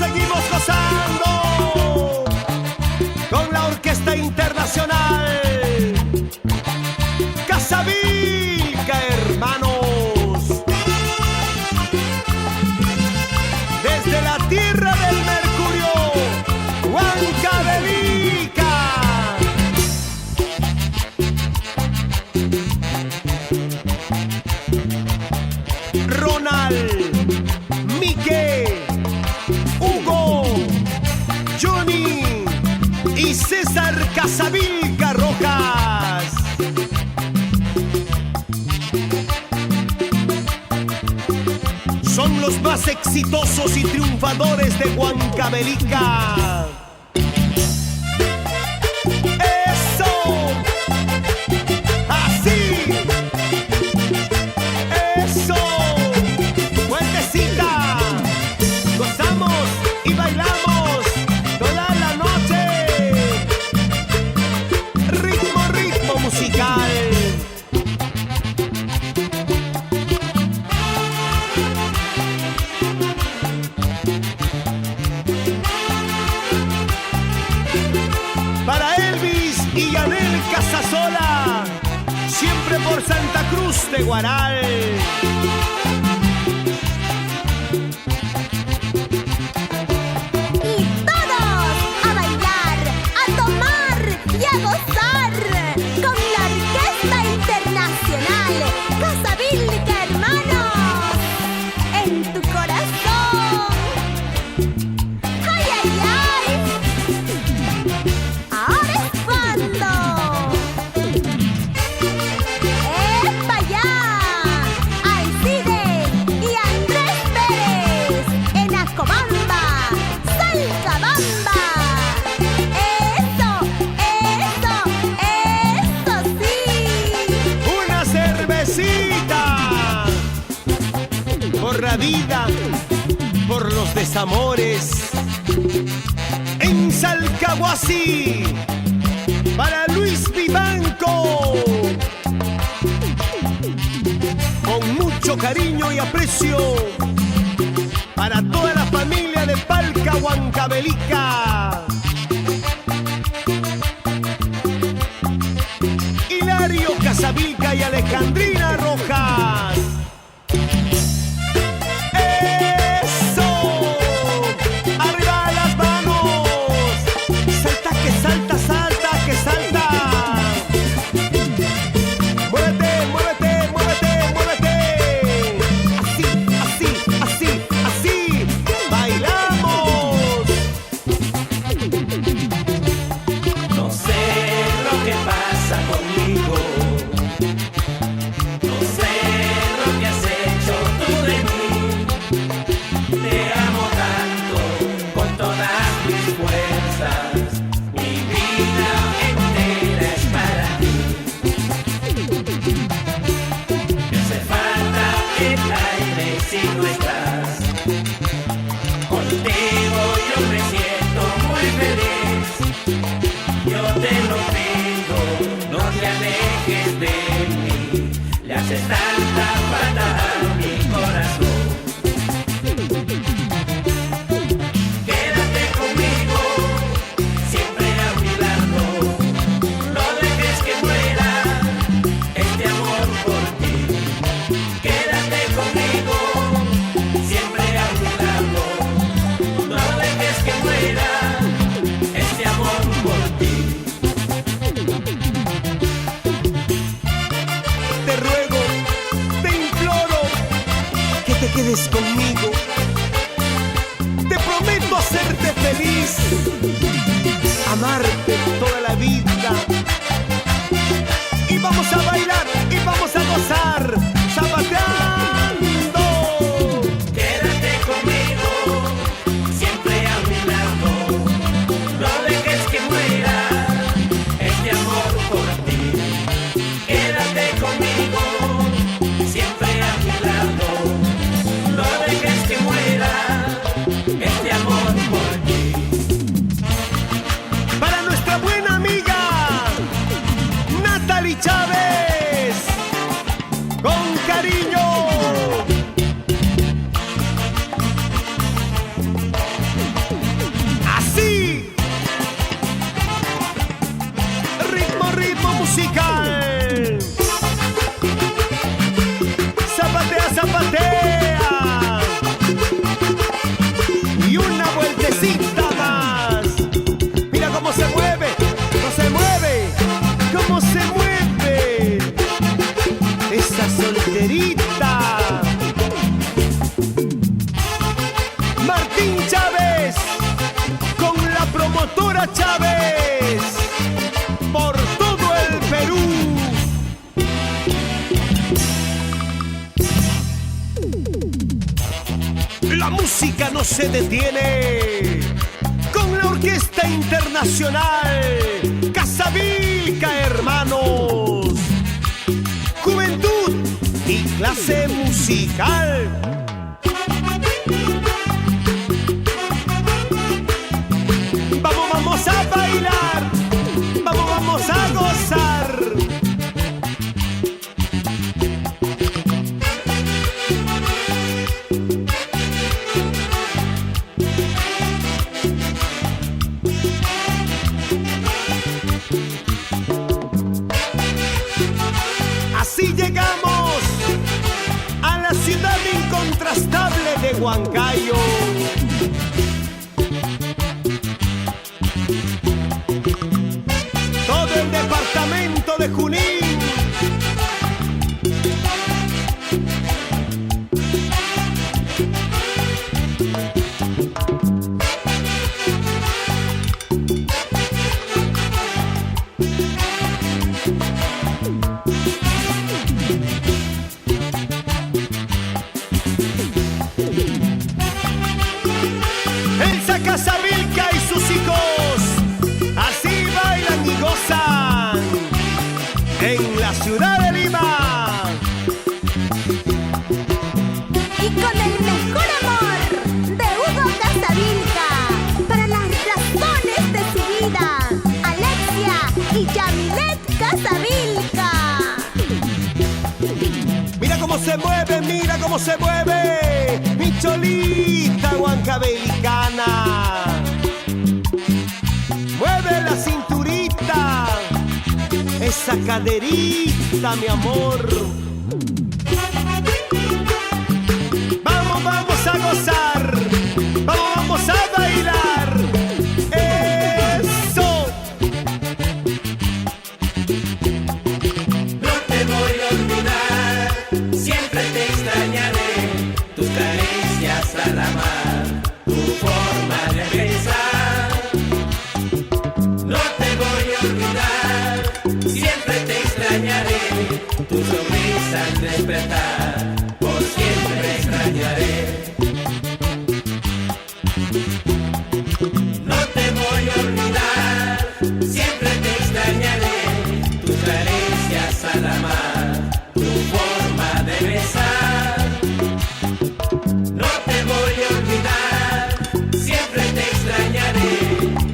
seguimos gozando con la Orquesta Internacional Casabilca, hermanos. Desde la tierra del Mercurio, Huancavelica. Ronald, Mike, Hugo, Johnny y César Casabilca Rojas. Son los más exitosos y triunfadores de Huancavelica. ¡Eso! ¡Así! ¡Eso! ¡Vueltecita! Gozamos y bailamos toda la noche. Ritmo, ritmo musical. Para Elvis y Yanel Casasola, siempre por Santa Cruz de Guaral. Y todos a bailar, a tomar y a gozar con la Orquesta Internacional Casabilca, hermanos, en tu corazón. ¡Ay, ay, ay! Ahora es cuando. ¡Epa ya! Alcide y Andrés Pérez en Acobamba, Salcabamba. ¡Eso, eso, eso sí! Una cervecita por la vida, por los desamores. En Salcahuasí, para Luis Vivanco, con mucho cariño y aprecio para toda la familia de Palca Huancavelica. Hilario Casabilca y Alejandrina Rojas. ¡Eso! ¡Arriba las manos! ¡Salta que salta, salta que salta! ¡Muévete, muévete, muévete, muévete! Así, así, así, así. ¡Bailamos! No sé lo que pasa conmigo, no sé lo que has hecho tú de mí. Te amo tanto con todas mis fuerzas, mi vida entera es para ti. Me hace falta el aire si no estás. Contigo yo me siento muy feliz. Yo te lo pido, no te alejes de mí. Le haces tanta falta a mi corazón. Quédate conmigo, siempre a mi lado. No dejes que muera este amor por ti. Quédate conmigo, siempre a mi lado. No dejes que muera este amor por ti. Te ruego, te imploro que te quedes conmigo. Te prometo hacerte feliz, amarte toda la vida. Y vamos a bailar y vamos a gozar, zapateando. Quédate conmigo, siempre a mi lado. No dejes que muera este amor por ti. Quédate conmigo, siempre a mi lado. No dejes que muera este amor por ti. Cuba Chávez, por todo el Perú. La música no se detiene con la Orquesta Internacional Casabilca, hermanos. Juventud y clase musical. Vamos a bailar, vamos a gozar. Así llegamos a la ciudad incontrastable de Huancayo. Todo el departamento de Junín. Elsa Casabilca y sus hijos así bailan y gozan en la ciudad de Lima. Y con el mejor amor de Hugo Casabilca, para las razones de su vida, Alexia y Yamilet Casabilca. Mira cómo se mueve mi cholita huancabelicana. Mueve la cinturita, esa caderita, mi amor. Vamos a gozar, vamos a bailar. Eso. No te voy a olvidar, siempre te extrañaré, tus caricias al amar, tu forma de pensar. No te voy a olvidar, siempre te extrañaré, tu sonrisa al despertar, por siempre extrañaré. No te voy a olvidar, siempre te extrañaré, tus caricias al amar, tu forma de besar. No te voy a olvidar, siempre te extrañaré,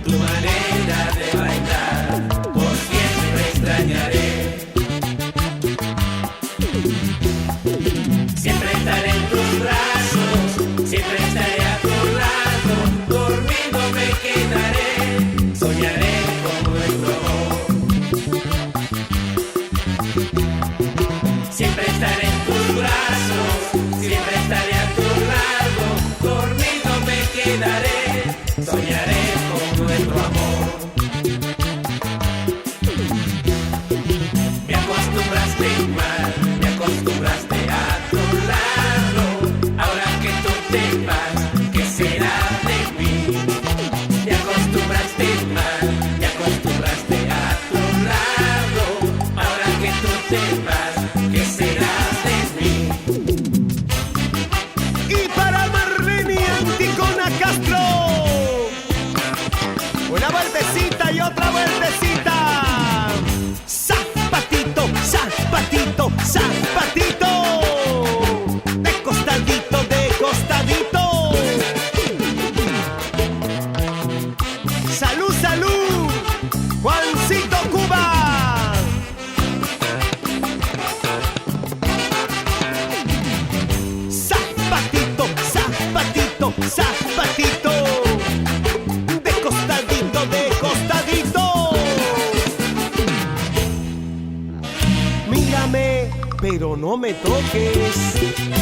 tu manera de bailar, por siempre extrañaré. Siempre estaré en tus brazos, siempre estaré a tu lado, dormido me quedaré, soñaré con nuestro amor. Siempre estaré en tus brazos, siempre estaré a tu lado, dormido me quedaré, soñaré con nuestro amor. Me acostumbraste mal, me acostumbraste a tu lado, ahora que tú te vas, ¿qué será de mí? Me acostumbraste mal, me acostumbraste a tu lado, ahora que tú te vas, ¿qué será de mí? Y para Marlene Anticona Castro, una vueltecita y otra vueltecita. Zapatito, zapatito, zapatito. De costadito, de costadito. Salud, salud, Juancito Cuba. Zapatito, zapatito, zapatito. De costadito, de costadito. Mírame, pero no me toques.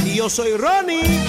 Y yo soy Ronnie.